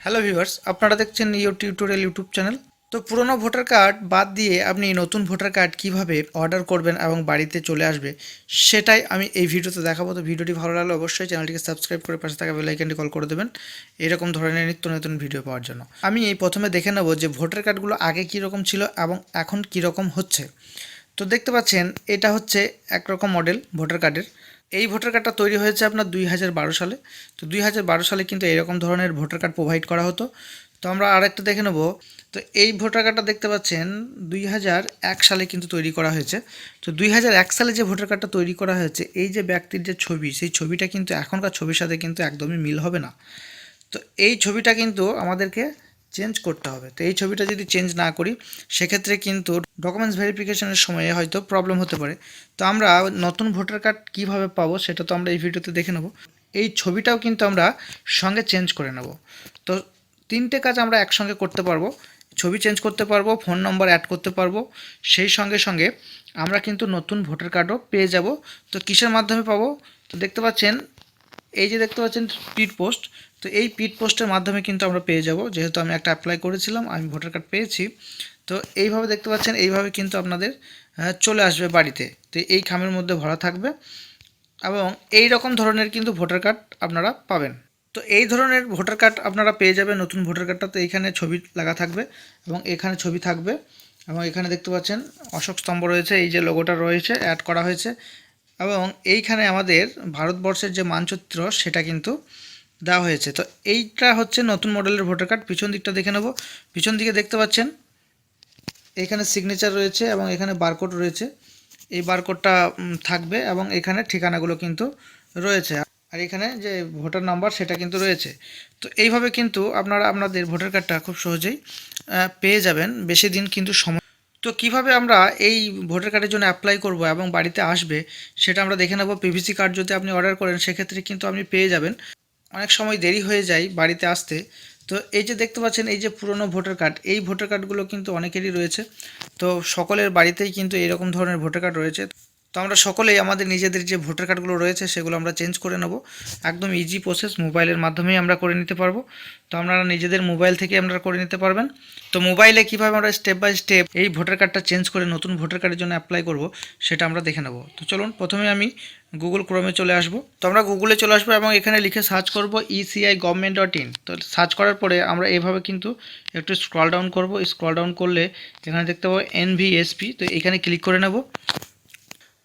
Hello viewers, আপনারা দেখছেন tutorial YouTube channel. তো পুরনো ভোটার কার্ড বাদ দিয়ে আপনি নতুন ভোটার কার্ড কিভাবে অর্ডার করবেন এবং বাড়িতে চলে আসবে সেটাই আমি এই ভিডিওতে দেখাবো। তো ভিডিওটি ভালো লাগলে অবশ্যই চ্যানেলটিকে সাবস্ক্রাইব করে পাশে থাকা বেল আইকনটি কল করে দেবেন এরকম ধরনের নিত্য নতুন ভিডিও পাওয়ার জন্য। আমি এই প্রথমে দেখে নেব যে ভোটার কার্ডগুলো আগে কীরকম ছিল এবং এখন কীরকম হচ্ছে। তো দেখতে পাচ্ছেন এটা হচ্ছে একরকম মডেল ভোটার কার্ডের। এই ভোটার কার্ডটা তৈরি হয়েছে আপনার 2012 সালে। তো 2012 সালে কিন্তু এরকম ধরনের ভোটার কার্ড প্রোভাইড করা হতো। তো আমরা আরেকটা দেখে নেব। তো এই ভোটার কার্ডটা দেখতে পাচ্ছেন 2001 সালে কিন্তু তৈরি করা হয়েছে। তো 2001 সালে যে ভোটার কার্ডটা তৈরি করা হয়েছে, এই যে ব্যক্তির যে ছবি, সেই ছবিটা কিন্তু এখনকার ছবির সাথে কিন্তু একদমই মিল হবে না। তো এই ছবিটা কিন্তু আমাদেরকে চেঞ্জ করতে হবে। তো এই ছবিটা যদি চেঞ্জ না করি সেক্ষেত্রে কিন্তু ডকুমেন্টস ভেরিফিকেশনের সময়ে হয়তো প্রবলেম হতে পারে। তো আমরা নতুন ভোটার কার্ড কীভাবে পাবো সেটা তো আমরা এই ভিডিওতে দেখে নেব। এই ছবিটাও কিন্তু আমরা সঙ্গে চেঞ্জ করে নেব। তো তিনটে কাজ আমরা একসঙ্গে করতে পারবো। ছবি চেঞ্জ করতে পারবো, ফোন নম্বর অ্যাড করতে পারবো, সেই সঙ্গে সঙ্গে আমরা কিন্তু নতুন ভোটার কার্ডও পেয়ে যাব। তো কিসের মাধ্যমে পাবো? তো দেখতে পাচ্ছেন, এই যে দেখতে পাচ্ছেন স্পিড পোস্ট। তো এই স্পিড পোস্টের মাধ্যমে কিন্তু আমরা পেয়ে যাব, যেহেতু আমি একটা অ্যাপ্লাই করেছিলাম, আমি ভোটার কার্ড পেয়েছি। তো এইভাবে দেখতে পাচ্ছেন, এইভাবে কিন্তু আপনাদের চলে আসবে বাড়িতে। তো এই খামের মধ্যে ভরা থাকবে এবং এই রকম ধরনের কিন্তু ভোটার কার্ড আপনারা পাবেন। তো এই ধরনের ভোটার কার্ড আপনারা পেয়ে যাবেন। নতুন ভোটার কার্ডটা তো এইখানে ছবি লাগা থাকবে এবং এখানে ছবি থাকবে এবং এখানে দেখতে পাচ্ছেন অশোক স্তম্ভ রয়েছে, এই যে লোগোটা রয়েছে অ্যাড করা হয়েছে এবং এইখানে আমাদের ভারতবর্ষের যে মানচিত্র সেটা কিন্তু দেওয়া হয়েছে। তো এইটা হচ্ছে নতুন মডেলের ভোটার কার্ড। পিছন দিকটা দেখে নেব। পিছন দিকে দেখতে পাচ্ছেন এখানে সিগনেচার রয়েছে এবং এখানে বারকোড রয়েছে। এই বারকোডটা থাকবে এবং এখানে ঠিকানাগুলো কিন্তু রয়েছে, আর এখানে যে ভোটার নাম্বার সেটা কিন্তু রয়েছে। তো এইভাবে কিন্তু আপনারা আপনাদের ভোটার কার্ডটা খুব সহজেই পেয়ে যাবেন, বেশি দিন কিন্তু সময়। তো কিভাবে আমরা এই ভোটার কার্ডের জন্য অ্যাপ্লাই করব এবং বাড়িতে আসবে সেটা আমরা দেখে নেব। পিভিসি কার্ড যদি আপনি অর্ডার করেন সেক্ষেত্রে কিন্তু আপনি পেয়ে যাবেন। অনেক সময় দেরি হয়ে যায় বাড়িতে আসতে। তো এই যে দেখতে পাচ্ছেন, এই যে পুরনো ভোটার কার্ড, এই ভোটার কার্ডগুলো কিন্তু অনেকেরই রয়েছে। তো সকলের বাড়িতেই কিন্তু এরকম ধরনের ভোটার কার্ড রয়েছে। তো আমরা সকলেই আমাদের নিজেদের যে ভোটার কার্ডগুলো রয়েছে সেগুলো আমরা চেঞ্জ করে নেব। একদম ইজি প্রসেস, মোবাইলের মাধ্যমেই আমরা করে নিতে পারবো। তো আপনারা নিজেদের মোবাইল থেকে আপনারা করে নিতে পারবেন। তো মোবাইলে কীভাবে আমরা স্টেপ বাই স্টেপ এই ভোটার কার্ডটা চেঞ্জ করে নতুন ভোটার কার্ডের জন্য অ্যাপ্লাই করব সেটা আমরা দেখে নেব। তো চলুন, প্রথমে আমি গুগল ক্রোমে চলে আসব। তো আমরা গুগলে চলে আসবো এবং এখানে লিখে সার্চ করব eci.government.in। তো সার্চ করার পরে আমরা এভাবে কিন্তু একটু স্ক্রল ডাউন করব। স্ক্রল ডাউন করলে এখানে দেখতে পাবো এনভিএসপি। তো এখানে ক্লিক করে নেব।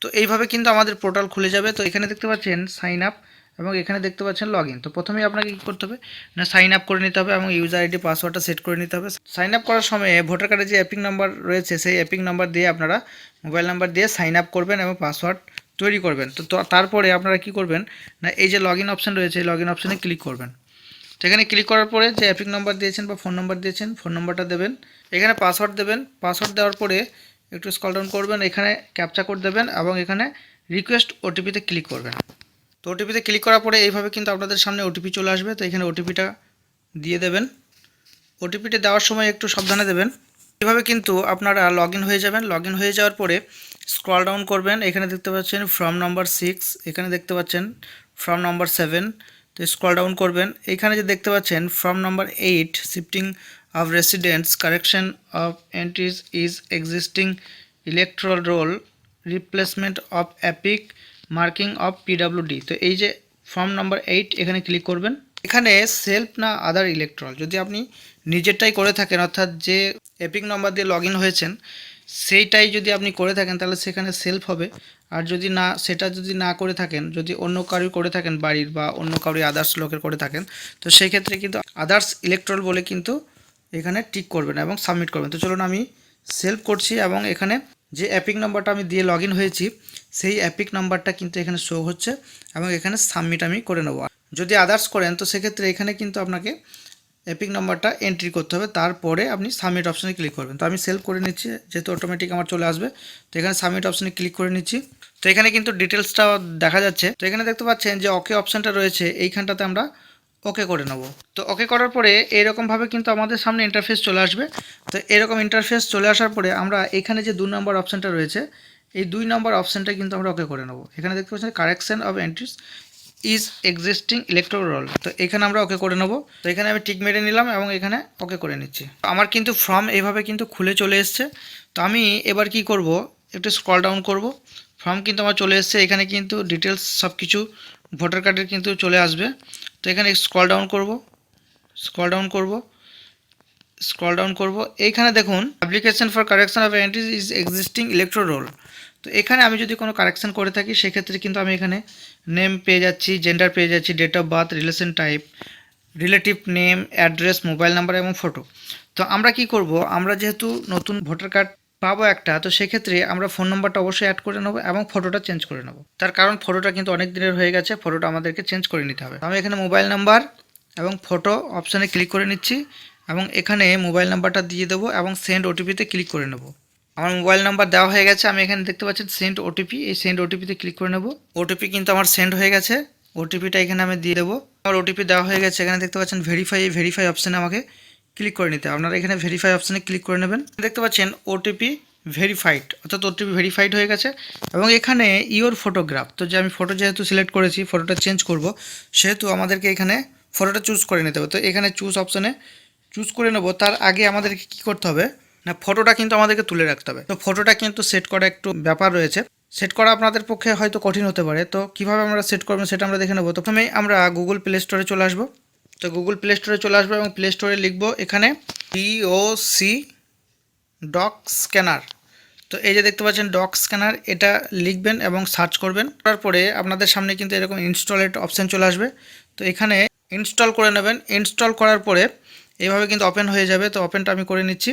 তো এইভাবে কিন্তু আমাদের পোর্টাল খুলে যাবে। তো এখানে দেখতে পাচ্ছেন সাইন আপ এবং এখানে দেখতে পাচ্ছেন লগ ইন। তো প্রথমেই আপনাকে কী করতে হবে না, সাইন আপ করে নিতে হবে এবং ইউজার আইডি পাসওয়ার্ডটা সেট করে নিতে হবে। সাইন আপ করার সময় ভোটার কার্ডে যে অ্যাপিং নাম্বার রয়েছে সেই অ্যাপিং নাম্বার দিয়ে আপনারা মোবাইল নাম্বার দিয়ে সাইন আপ করবেন এবং পাসওয়ার্ড তৈরি করবেন। তো তারপরে আপনারা কি করবেন না, এই যে লগ ইন অপশান রয়েছে এই লগ ইন অপশানে ক্লিক করবেন। তো এখানে ক্লিক করার পরে যে অ্যাপিং নাম্বার দিয়েছেন বা ফোন নাম্বার দিয়েছেন, ফোন নাম্বারটা দেবেন। এখানে পাসওয়ার্ড দেবেন। পাসওয়ার্ড দেওয়ার পরে একটু স্ক্রল ডাউন করবেন, এখানে ক্যাপচা কোড দেবেন এবং এখানে রিকোয়েস্ট ওটিপিতে ক্লিক করবেন। তো ওটিপিতে ক্লিক করার পরে এইভাবে কিন্তু আপনাদের সামনে ওটিপি চলে আসবে। তো এখানে ওটিপিটা দিয়ে দেবেন। ওটিপিটা দেওয়ার সময় একটু সাবধানে দেবেন। এভাবে কিন্তু আপনারা লগ ইন হয়ে যাবেন। লগ ইন হয়ে যাওয়ার পরে স্ক্রল ডাউন করবেন, এখানে দেখতে পাচ্ছেন ফর্ম নাম্বার 6, এখানে দেখতে পাচ্ছেন ফর্ম নাম্বার 7। তো স্ক্রল ডাউন করবেন, এখানে যে দেখতে পাচ্ছেন form number 8 shifting of residents, correction of entries is existing electoral roll, replacement of EPIC, marking of PWD. তো এই যে ফর্ম নাম্বার 8 এখানে ক্লিক করবেন। এখানে সেলফ না আদার ইলেকট্রাল, যদি আপনি নিজেরটাই করে থাকেন অর্থাৎ যে এপিক নাম্বার দিয়ে লগ ইন হয়েছেন সেইটাই যদি আপনি করে থাকেন তাহলে সেখানে সেলফ হবে। আর যদি না, সেটা যদি না করে থাকেন, যদি অন্য কারোর করে থাকেন বাড়ির বা অন্য কারোর আদার্স লোকের করে থাকেন, তো সেই ক্ষেত্রে কিন্তু আদার্স ইলেকট্রাল বলে কিন্তু এখানে টিক করবেন এবং সাবমিট করবেন। তো চলুন আমি সেলফ করছি এবং এখানে যে অ্যাপিক নাম্বারটা আমি দিয়ে লগ ইন হয়েছি সেই অ্যাপিক নাম্বারটা কিন্তু এখানে শো হচ্ছে এবং এখানে সাবমিট আমি করে নেব। যদি আদার্স করেন তো সেক্ষেত্রে এখানে কিন্তু আপনাকে এপিক নাম্বারটা এন্ট্রি করতে হবে, তারপরে আপনি সাবমিট অপশানে ক্লিক করবেন। তো আমি সেলফ করে নিচ্ছি, যেহেতু অটোমেটিক আমার চলে আসবে। তো এখানে সাবমিট অপশানে ক্লিক করে নিচ্ছি। তো এখানে কিন্তু ডিটেলসটা দেখা যাচ্ছে। তো এখানে দেখতে পাচ্ছেন যে ওকে অপশানটা রয়েছে, এইখানটাতে আমরা ওকে করে নেব। তো ওকে করার পরে এরকমভাবে কিন্তু আমাদের সামনে ইন্টারফেস চলে আসবে। তো এরকম ইন্টারফেস চলে আসার পরে আমরা এখানে যে 2 নম্বর অপশানটা রয়েছে এই 2 নম্বর অপশানটা কিন্তু আমরা ওকে করে নেব। এখানে দেখতে পাচ্ছেন correction of entries is existing electro roll, তো এখানে আমরা ওকে করে নেব। তো এখানে আমি টিক মেরে নিলাম এবং এখানে ওকে করে নিচ্ছি। আমার কিন্তু ফর্ম এইভাবে কিন্তু খুলে চলে এসছে। তো আমি এবার কি করব, একটু স্ক্রল ডাউন করব। ফর্ম কিন্তু আমার চলে এসছে, এখানে কিন্তু ডিটেলস সব কিছু ভোটার কার্ডের কিন্তু চলে আসবে। তো এখানে স্ক্রল ডাউন করব, স্ক্রল ডাউন করব, স্ক্রল ডাউন করব। এইখানে দেখুন application for correction of entries is existing electro roll. তো এখানে আমি যদি কোনো কারেকশন করে থাকি সেক্ষেত্রে কিন্তু আমি এখানে নেম পেয়ে যাচ্ছি, জেন্ডার পেয়ে যাচ্ছি, date of birth, relation type, relative name, address, mobile number এবং ফটো। তো আমরা কি করব, আমরা যেহেতু নতুন ভোটার কার্ড পাবো একটা, তো সেক্ষেত্রে আমরা ফোন নাম্বারটা অবশ্যই অ্যাড করে নেবো এবং ফটোটা চেঞ্জ করে নেবো। তার কারণ ফটোটা কিন্তু অনেক দিনের হয়ে গেছে, ফটোটা আমাদেরকে চেঞ্জ করে নিতে হবে। আমি এখানে মোবাইল নাম্বার এবং ফটো অপশানে ক্লিক করে নিচ্ছি এবং এখানে মোবাইল নাম্বারটা দিয়ে দেবো এবং সেন্ড ওটিপিতে ক্লিক করে নেব। আমার মোবাইল নাম্বার দেওয়া হয়ে গেছে, আমি এখানে দেখতে পাচ্ছেন সেন্ড ওটিপি, এই সেন্ড ওটিপিতে ক্লিক করে নেব। ওটিপি কিন্তু আমার সেন্ড হয়ে গেছে, ওটিপিটা এখানে আমি দিয়ে দেবো। আমার ওটিপি দেওয়া হয়ে গেছে, এখানে দেখতে পাচ্ছেন ভেরিফাই অপশানে আমাকে ক্লিক করে নিতে হবে। আপনারা এখানে ভেরিফাই অপশানে ক্লিক করে নেবেন। দেখতে পাচ্ছেন ওটিপি ভেরিফাইড, অর্থাৎ ওটিপি ভেরিফাইড হয়ে গেছে। এবং এখানে ইওর ফটোগ্রাফ, তো যে আমি ফটো যেহেতু সিলেক্ট করেছি, ফটোটা চেঞ্জ করব, সেহেতু আমাদেরকে এখানে ফটোটা চুজ করে নিতে হবে। তো এখানে চুজ অপশানে চুজ করে নেব। তার আগে আমাদেরকে কী করতে হবে না, ফটোটা কিন্তু আমাদেরকে তুলে রাখতে হবে। তো ফটোটা কিন্তু সেট করা একটু ব্যাপার রয়েছে, সেট করা আপনাদের পক্ষে হয়তো কঠিন হতে পারে। তো কীভাবে আমরা সেট করবেন সেটা আমরা দেখে নেব। প্রথমেই আমরা গুগল প্লে স্টোরে চলে আসবো। তো গুগল প্লে স্টোরে চলে আসবো এবং প্লে স্টোরে লিখব এখানে DOC ডক স্ক্যানার। তো এই যে দেখতে পাচ্ছেন ডক স্ক্যানার, এটা লিখবেন এবং সার্চ করবেন। তারপরে আপনাদের সামনে কিন্তু এরকম ইনস্টলেট অপশান চলে আসবে। তো এখানে ইনস্টল করে নেবেন। ইনস্টল করার পরে এইভাবে কিন্তু ওপেন হয়ে যাবে। তো ওপেনটা আমি করে নিচ্ছি।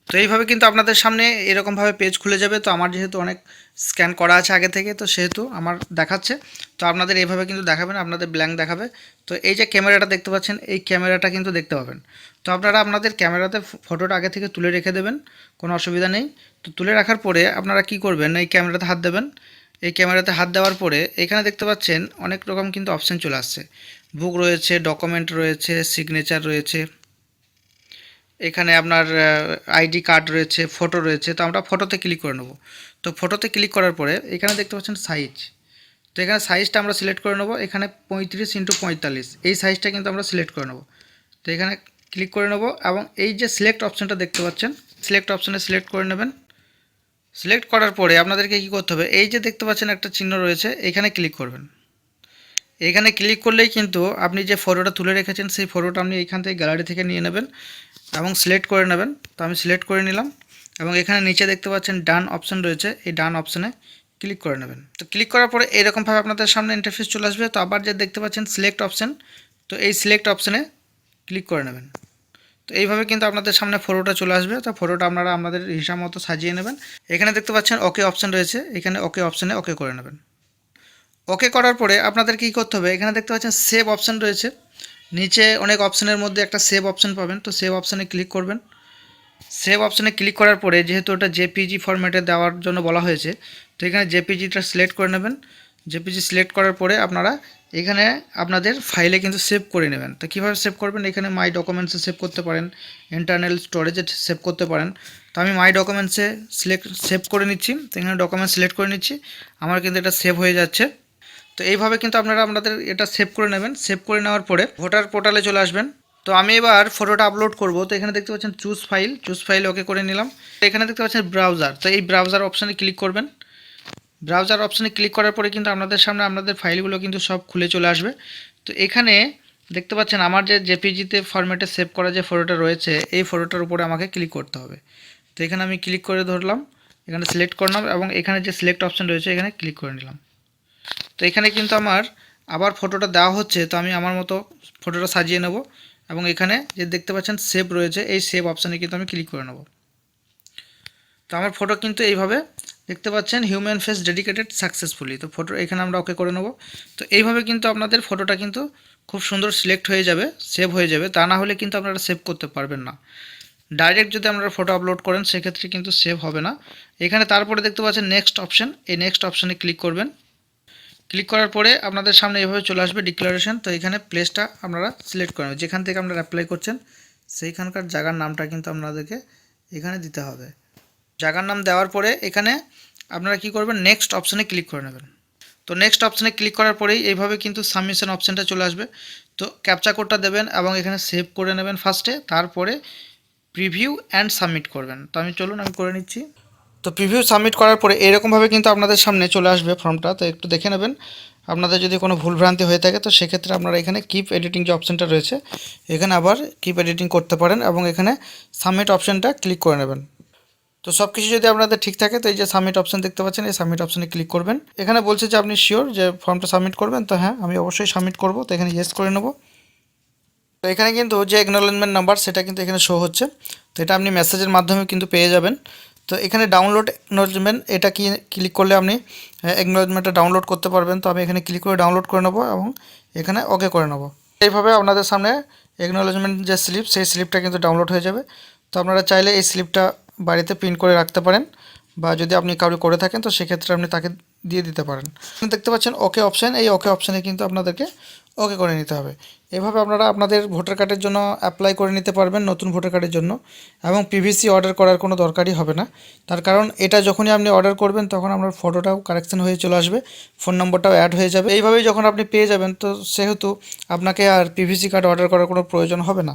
তো এইভাবে কিন্তু আপনাদের সামনে এরকমভাবে পেজ খুলে যাবে। তো আমার যেহেতু অনেক স্ক্যান করা আছে আগে থেকে, তো সেহেতু আমার দেখাচ্ছে। তো আপনাদের এইভাবে কিন্তু দেখাবেন, আপনাদের ব্ল্যাঙ্ক দেখাবে। তো এই যে ক্যামেরাটা দেখতে পাচ্ছেন, এই ক্যামেরাটা কিন্তু দেখতে পাবেন। তো আপনারা আপনাদের ক্যামেরাতে ফটোটা আগে থেকে তুলে রেখে দেবেন, কোনো অসুবিধা নেই। তো তুলে রাখার পরে আপনারা কি করবেন, এই ক্যামেরাতে হাত দেবেন। এই ক্যামেরাতে হাত দেওয়ার পরে এখানে দেখতে পাচ্ছেন অনেক রকম কিন্তু অপশান চলে আসছে। বুক রয়েছে, ডকুমেন্ট রয়েছে, সিগনেচার রয়েছে, এখানে আপনার আইডি কার্ড রয়েছে, ফটো রয়েছে। তো আমরা ফটোতে ক্লিক করে নেব। তো ফটোতে ক্লিক করার পরে এখানে দেখতে পাচ্ছেন সাইজ। তো এখানে সাইজটা আমরা সিলেক্ট করে নেব। এখানে 35x45 এই সাইজটা কিন্তু আমরা সিলেক্ট করে নেব। তো এখানে ক্লিক করে নেব এবং এই যে সিলেক্ট অপশানটা দেখতে পাচ্ছেন, সিলেক্ট অপশানে সিলেক্ট করে নেবেন। সিলেক্ট করার পরে আপনাদেরকে কী করতে হবে, এই যে দেখতে পাচ্ছেন একটা চিহ্ন রয়েছে, এখানে ক্লিক করবেন। এখানে ক্লিক করলেই কিন্তু আপনি যে ফটোটা তুলে রেখেছেন সেই ফটোটা আপনি এইখান থেকে গ্যালারি থেকে নিয়ে নেবেন এবং সিলেক্ট করে নেবেন। তো আমি সিলেক্ট করে নিলাম এবং এখানে নিচে দেখতে পাচ্ছেন ডান অপশান রয়েছে, এই ডান অপশানে ক্লিক করে নেবেন। তো ক্লিক করার পরে এরকমভাবে আপনাদের সামনে ইন্টারফেস চলে আসবে। তো আবার যে দেখতে পাচ্ছেন সিলেক্ট অপশান, তো এই সিলেক্ট অপশানে ক্লিক করে নেবেন। তো এইভাবে কিন্তু আপনাদের সামনে ফটোটা চলে আসবে। তো ফটোটা আপনারা আপনাদের হিসাব মতো সাজিয়ে নেবেন। এখানে দেখতে পাচ্ছেন ওকে অপশান রয়েছে, এখানে ওকে অপশানে ওকে করে নেবেন। ওকে করার পরে আপনাদের কী করতে হবে, এখানে দেখতে পাচ্ছেন সেভ অপশান রয়েছে, নিচে অনেক অপশানের মধ্যে একটা সেভ অপশান পাবেন। তো সেভ অপশানে ক্লিক করবেন। সেভ অপশানে ক্লিক করার পরে যেহেতু ওটা জেপিজি ফরম্যাটে দেওয়ার জন্য বলা হয়েছে, তো এখানে জেপিজিটা সিলেক্ট করে নেবেন। জেপিজি সিলেক্ট করার পরে আপনারা এখানে আপনাদের ফাইলে কিন্তু সেভ করে নেবেন। তো কীভাবে সেভ করবেন, এখানে মাই ডকুমেন্টসে সেভ করতে পারেন, ইন্টারনাল স্টোরেজে সেভ করতে পারেন। তো আমি মাই ডকুমেন্টসে সেভ করে নিচ্ছি। তো এখানে ডকুমেন্টস সিলেক্ট করে নিচ্ছি, আমার কিন্তু এটা সেভ হয়ে যাচ্ছে। তো এইভাবে কিন্তু আপনারা আপনাদের এটা সেভ করে নেবেন। সেভ করে নেওয়ার পরে ভোটার পোর্টালে চলে আসবেন। তো আমি এবার ফটোটা আপলোড করব। তো এখানে দেখতে পাচ্ছেন চুজ ফাইল ওকে করে নিলাম। তো এখানে দেখতে পাচ্ছেন ব্রাউজার, তো এই ব্রাউজার অপশানে ক্লিক করবেন। ব্রাউজার অপশানে ক্লিক করার পরে কিন্তু আপনাদের সামনে আপনাদের ফাইলগুলো কিন্তু সব খুলে চলে আসবে। তো এখানে দেখতে পাচ্ছেন আমার যে জেপিজিতে ফরম্যাটে সেভ করা যে ফটোটা রয়েছে, এই ফটোটার উপরে আমাকে ক্লিক করতে হবে। তো এখানে আমি ক্লিক করে ধরলাম, এখানে সিলেক্ট করলাম এবং এখানে যে সিলেক্ট অপশান রয়েছে এখানে ক্লিক করে নিলাম। তো এখানে কিন্তু আমার আবার ফটোটা দেওয়া হচ্ছে। তো আমি আমার মতো ফটোটা সাজিয়ে নেব এবং এখানে যে দেখতে পাচ্ছেন সেভ রয়েছে, এই সেভ অপশানে কিন্তু আমি ক্লিক করে নেব। তো আমার ফটো কিন্তু এইভাবে দেখতে পাচ্ছেন হিউম্যান ফেস ডেডিকেটেড সাকসেসফুলি। তো ফটো এখানে আমরা ওকে করে নেব। তো এইভাবে কিন্তু আপনাদের ফটোটা কিন্তু খুব সুন্দর সিলেক্ট হয়ে যাবে, সেভ হয়ে যাবে। তা না হলে কিন্তু আপনারা সেভ করতে পারবেন না। ডাইরেক্ট যদি আপনারা ফটো আপলোড করেন সেক্ষেত্রে কিন্তু সেভ হবে না। এখানে তারপরে দেখতে পাচ্ছেন নেক্সট অপশান, এই নেক্সট অপশানে ক্লিক করবেন। ক্লিক করার পরে আপনাদের সামনে এভাবে চলে আসবে ডিক্লারেশন। তো এখানে প্লেসটা আপনারা সিলেক্ট করেন, যেখান থেকে আপনারা অ্যাপ্লাই করছেন সেইখানকার জায়গার নামটা কিন্তু আপনাদেরকে এখানে দিতে হবে। জায়গার নাম দেওয়ার পরে এখানে আপনারা কি করবেন, নেক্সট অপশানে ক্লিক করে নেবেন। তো নেক্সট অপশানে ক্লিক করার পরেই এইভাবে কিন্তু সাবমিশন অপশানটা চলে আসবে। তো ক্যাপচা কোডটা দেবেন এবং এখানে সেভ করে নেবেন ফার্স্টে, তারপরে প্রিভিউ অ্যান্ড সাবমিট করবেন। তো আমি করে নিচ্ছি। তো প্রিভিউ সাবমিট করার পরে এরকমভাবে কিন্তু আপনাদের সামনে চলে আসবে ফর্মটা। তো একটু দেখে নেবেন, আপনাদের যদি কোনো ভুলভ্রান্তি হয়ে থাকে তো সেক্ষেত্রে আপনারা এখানে কিপ এডিটিং যে অপশানটা রয়েছে এখানে আবার কিপ এডিটিং করতে পারেন এবং এখানে সাবমিট অপশানটা ক্লিক করে নেবেন। তো সব কিছু যদি আপনাদের ঠিক থাকে তো এই যে সাবমিট অপশান দেখতে পাচ্ছেন, এই সাবমিট অপশানে ক্লিক করবেন। এখানে বলছে যে আপনি শিওর যে ফর্মটা সাবমিট করবেন, তো হ্যাঁ আমি অবশ্যই সাবমিট করব। তো এখানে ইয়েস করে নেব। তো এখানে কিন্তু যে অ্যাকনলেজমেন্ট নাম্বার সেটা কিন্তু এখানে শো হচ্ছে। তো এটা আপনি মেসেজের মাধ্যমে কিন্তু পেয়ে যাবেন। তো এখানে ডাউনলোড অ্যাকনলেজমেন্ট, এটা কি ক্লিক করলে আপনি অ্যাকনলেজমেন্টটা ডাউনলোড করতে পারবেন। তো আমি এখানে ক্লিক করে ডাউনলোড করে নেব এবং এখানে ওকে করে নেব। এইভাবে আপনাদের সামনে অ্যাকনলেজমেন্ট যে স্লিপ, সেই স্লিপটা কিন্তু ডাউনলোড হয়ে যাবে। তো আপনারা চাইলে এই স্লিপটা বাড়িতে প্রিন্ট করে রাখতে পারেন, বা যদি আপনি কারো করে থাকেন তো সেক্ষেত্রে আপনি তাকে দিয়ে দিতে পারেন। দেখতে পাচ্ছেন ওকে অপশান, এই ওকে অপশানে কিন্তু আপনাদেরকে ওকে করে নিতে হবে। এভাবে আপনারা আপনাদের ভোটার কার্ডের জন্য অ্যাপ্লাই করে নিতে পারবেন, নতুন ভোটার কার্ডের জন্য। এবং পিভিসি অর্ডার করার কোনো দরকারই হবে না, তার কারণ এটা যখনই আপনি অর্ডার করবেন তখন আপনার ফটোটাও কারেকশন হয়ে চলে আসবে, ফোন নম্বরটাও অ্যাড হয়ে যাবে। এইভাবেই যখন আপনি পেয়ে যাবেন তো সেহেতু আপনাকে আর পিভিসি কার্ড অর্ডার করার কোনো প্রয়োজন হবে না।